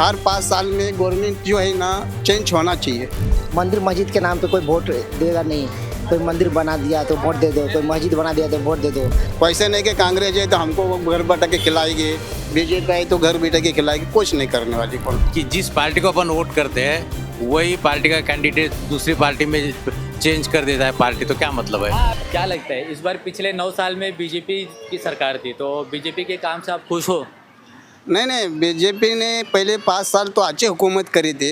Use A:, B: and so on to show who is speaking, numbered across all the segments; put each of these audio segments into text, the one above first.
A: हर 5 साल में गवर्नमेंट जो है ना चेंज होना चाहिए।
B: मंदिर मस्जिद के नाम पे कोई वोट देगा नहीं। कोई मंदिर बना दिया तो वोट दे दो, कोई मस्जिद बना दिया तो वोट दे दो।
A: वैसे नहीं कि कांग्रेस है तो हमको वो घर बैठा के खिलाएगी, बीजेपी है तो घर बैठा के खिलाएगी, कुछ नहीं करने वाली कौन।
C: कि जिस पार्टी को अपन वोट करते हैं वही पार्टी का कैंडिडेट दूसरी पार्टी में चेंज कर देता है पार्टी, तो क्या मतलब है?
D: क्या लगता है इस बार पिछले 9 साल में बीजेपी की सरकार थी, तो बीजेपी के काम से आप खुश हो?
A: नहीं, बीजेपी ने पहले 5 साल तो अच्छी हुकूमत करी थी।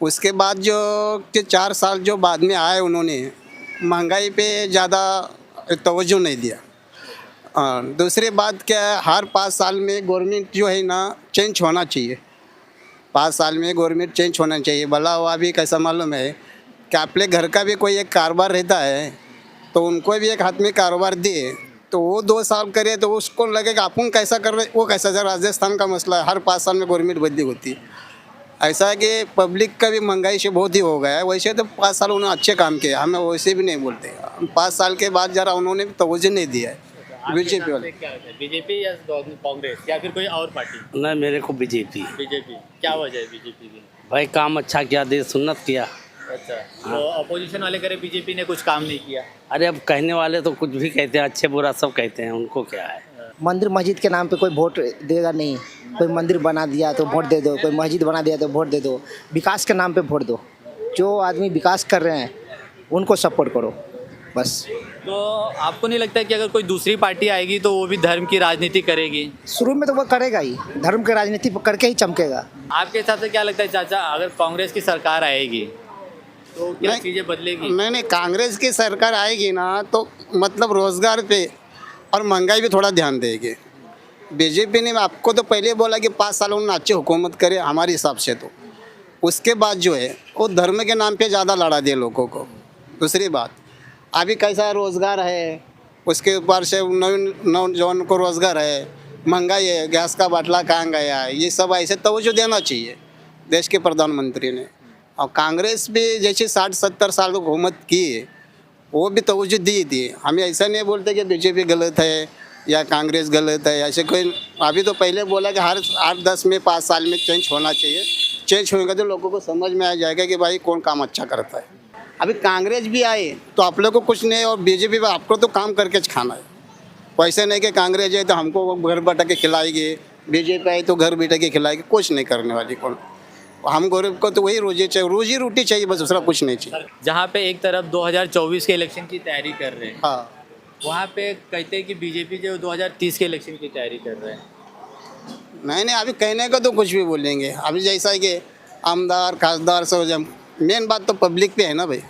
A: उसके बाद जो के 4 साल जो बाद में आए उन्होंने महंगाई पे ज़्यादा तवज्जो नहीं दिया। दूसरी बात क्या है, हर 5 साल में गवर्नमेंट जो है ना चेंज होना चाहिए। 5 साल में गवर्नमेंट चेंज होना चाहिए। भला हुआ भी कैसा मालूम है कि अपने घर का भी कोई एक कारोबार रहता है तो उनको भी एक हाथ में कारोबार दिए तो वो 2 साल करे तो उसको लगेगा अपन कैसा कर रहे, वो कैसा। जरा राजस्थान का मसला है, हर 5 साल में गवर्नमेंट बदली होती है। ऐसा है कि पब्लिक का भी महंगाई से बहुत ही हो गया है। वैसे तो 5 साल उन्होंने अच्छे काम किए, हमें वैसे भी नहीं बोलते। 5 साल के बाद जरा उन्होंने भी तवज्जो नहीं दिया है बीजेपी वाले।
D: क्या लगता है, बीजेपी या कांग्रेस या फिर कोई और पार्टी?
E: नहीं, मेरे को बीजेपी।
D: बीजेपी क्या वजह है बीजेपी की?
E: भाई काम अच्छा किया, देश उन्नत किया।
D: अच्छा, तो अपोजिशन वाले करे बीजेपी ने कुछ काम नहीं किया।
E: अरे अब कहने वाले तो कुछ भी कहते हैं, अच्छे बुरा सब कहते हैं, उनको क्या है।
B: मंदिर मस्जिद के नाम पे कोई वोट देगा नहीं। कोई मंदिर बना दिया तो वोट दे दो, कोई मस्जिद बना दिया तो वोट दे दो। विकास के नाम पे वोट दो। जो आदमी विकास कर रहे हैं उनको सपोर्ट करो बस।
D: तो आपको नहीं लगता है कि अगर कोई दूसरी पार्टी आएगी तो वो भी धर्म की राजनीति करेगी?
B: शुरू में तो वो करेगा ही, धर्म की राजनीति करके ही चमकेगा।
D: आपके हिसाब से क्या लगता है चाचा, अगर कांग्रेस की सरकार आएगी तो क्या
A: नहीं,
D: चीज़ें बदलेगी?
A: नहीं, कांग्रेस की सरकार आएगी ना तो मतलब रोज़गार पे और महंगाई पे थोड़ा ध्यान देगी। बीजेपी ने आपको तो पहले बोला कि 5 साल उन्होंने अच्छी हुकूमत करे हमारे हिसाब से, तो उसके बाद जो है वो धर्म के नाम पे ज़्यादा लड़ा दिए लोगों को। दूसरी बात, अभी कैसा रोज़गार है, उसके ऊपर से नौजवान को रोज़गार है, महंगाई है, गैस का बाटला कहाँ गया है, ये सब ऐसे तवज्जो देना चाहिए देश के प्रधानमंत्री ने। और कांग्रेस भी जैसे 60-70 साल हुकूमत की है वो भी तवज्जो दी थी। हमें ऐसा नहीं बोलते कि बीजेपी गलत है या कांग्रेस गलत है, ऐसे कोई। अभी तो पहले बोला कि हर 8-10 में 5 साल में चेंज होना चाहिए। चेंज होगा तो लोगों को समझ में आ जाएगा कि भाई कौन काम अच्छा करता है। अभी कांग्रेस भी आए तो आप लोगों को कुछ नहीं, और बीजेपी भी आपको तो काम करके खाना है। वैसे नहीं कि कांग्रेस है तो हमको वो घर बैठा के खिलाएगी, बीजेपी आई तो घर बैठा के खिलाएगी, कुछ नहीं करने वाली कौन। हम गरीब को तो वही रोजी रोटी चाहिए, बस दूसरा कुछ नहीं चाहिए।
D: जहाँ पे एक तरफ 2024 के इलेक्शन की तैयारी कर रहे हैं,
A: हाँ,
D: वहाँ पे कहते हैं कि बीजेपी जो 2030 के इलेक्शन की तैयारी कर रहे हैं।
A: नहीं, अभी कहने को तो कुछ भी बोलेंगे। अभी जैसा है कि आमदार खासदार सब, जब मेन बात तो पब्लिक पे है ना भाई।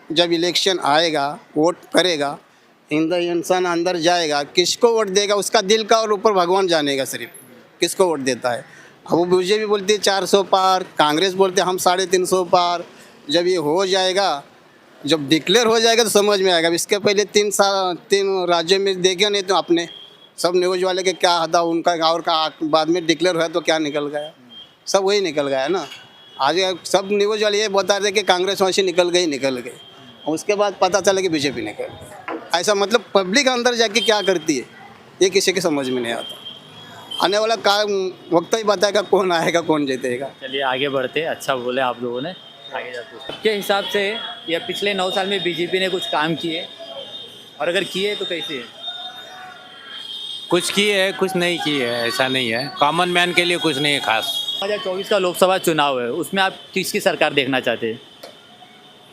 A: जब इलेक्शन आएगा, वोट करेगा, इंसान अंदर जाएगा, किसको वोट देगा उसका दिल का और ऊपर भगवान जानेगा सिर्फ किसको वोट देता है। अब वो बीजेपी बोलती है 400 पार, कांग्रेस बोलते हैं हम 350 पार। जब ये हो जाएगा, जब डिक्लेयर हो जाएगा तो समझ में आएगा। इसके पहले 3 राज्यों में देखे नहीं तो अपने सब न्यूज़ वाले के क्या था उनका, और का बाद में डिक्लेयर हुआ तो क्या निकल गया, सब वही निकल गया ना। आज सब न्यूज़ वाले ये बता रहे कि कांग्रेस वहाँ से निकल गई, उसके बाद पता चला कि बीजेपी निकल गई। ऐसा मतलब पब्लिक अंदर जाके क्या करती है ये किसी के समझ में नहीं आता। आने वाला वक्त ही बताएगा कौन आएगा कौन जीतेगा।
D: चलिए आगे बढ़ते, अच्छा बोले आप लोगों ने, आगे जाते हैं। आपके हिसाब से या पिछले 9 साल में बीजेपी ने कुछ काम किए, और अगर किए तो कैसे?
C: कुछ किए है, कुछ नहीं किए है, ऐसा नहीं है। कॉमन मैन के लिए कुछ नहीं है खास।
D: 2024 का लोकसभा चुनाव है, उसमें आप किसकी सरकार देखना चाहते हैं?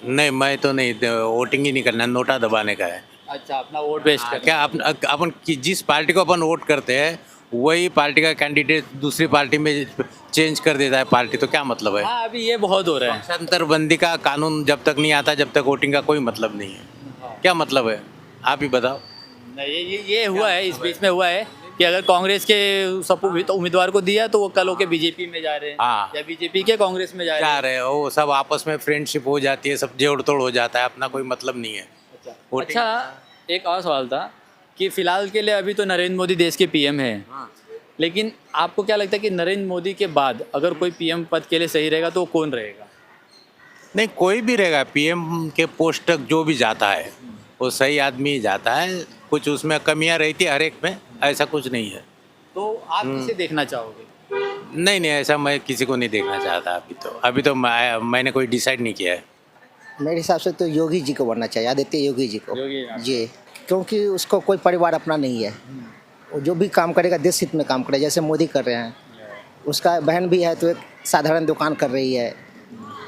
C: नहीं, मैं तो नहीं, वोटिंग ही नहीं करना, नोटा दबाने का है।
D: अच्छा, अपना वोट वेस्ट कर।
C: क्या अपन जिस पार्टी को अपन वोट करते हैं वही पार्टी का कैंडिडेट दूसरी पार्टी में चेंज कर देता है पार्टी, तो क्या मतलब है?
D: हाँ, अभी ये बहुत हो रहा है।
C: पक्षांतरबंदी का कानून जब तक नहीं आता जब तक वोटिंग का कोई मतलब नहीं है। क्या मतलब है, आप ही बताओ।
D: नहीं, ये हुआ है, इस बीच में हुआ है कि अगर कांग्रेस के सपोर्ट उम्मीदवार को दिया तो वो कल होके बीजेपी में जा रहे हैं,
C: हाँ,
D: या बीजेपी के कांग्रेस में जा रहे हैं।
C: वो सब आपस में फ्रेंडशिप हो जाती है, सब जोड़ तोड़ हो जाता है, अपना कोई मतलब नहीं है।
D: अच्छा, एक और सवाल था कि फिलहाल के लिए अभी तो नरेंद्र मोदी देश के पीएम हैं, लेकिन आपको क्या लगता है कि नरेंद्र मोदी के बाद अगर कोई पीएम पद के लिए सही रहेगा तो वो कौन रहेगा?
C: नहीं, कोई भी रहेगा, पीएम के पोस्ट तक जो भी जाता है वो सही आदमी ही जाता है। कुछ उसमें कमियां रहती है हर एक में, ऐसा कुछ नहीं है।
D: तो आप किसे देखना चाहोगे?
C: नहीं नहीं, ऐसा मैं किसी को नहीं देखना चाहता अभी तो मैंने कोई डिसाइड नहीं किया है।
B: मेरे हिसाब से तो योगी जी को बनना चाहिए, आदित्य योगी जी को।
D: योगी जी।
B: जी, क्योंकि उसको कोई परिवार अपना नहीं है। वो जो भी काम करेगा देश हित में काम करेगा, जैसे मोदी कर रहे हैं। उसका बहन भी है तो एक साधारण दुकान कर रही है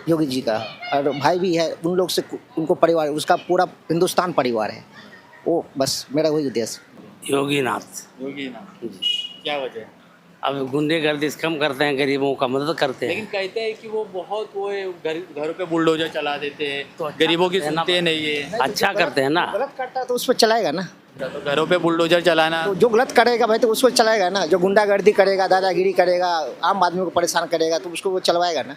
B: योगी जी का, और भाई भी है, उन लोग से उनको परिवार, उसका पूरा हिंदुस्तान परिवार है वो। बस मेरा वही उद्देश्य।
E: योगी नाथ।
D: योगी ना, क्या वजह है?
E: अब गुंडेगर्दी कम करते हैं, गरीबों का मदद करते हैं।
D: लेकिन कहते हैं कि वो बहुत वो घरों पे बुलडोजर चला देते हैं, तो गरीबों की सुनते नहीं है।
E: अच्छा करते हैं ना।
B: गलत करता है तो उस पर चलाएगा ना,
D: तो घरों पे बुलडोजर चलाना,
B: तो जो गलत करेगा भाई तो उसको चलाएगा ना। जो गुंडागर्दी करेगा, दादागिरी करेगा, आम आदमी को परेशान करेगा तो उसको वो चलवाएगा ना।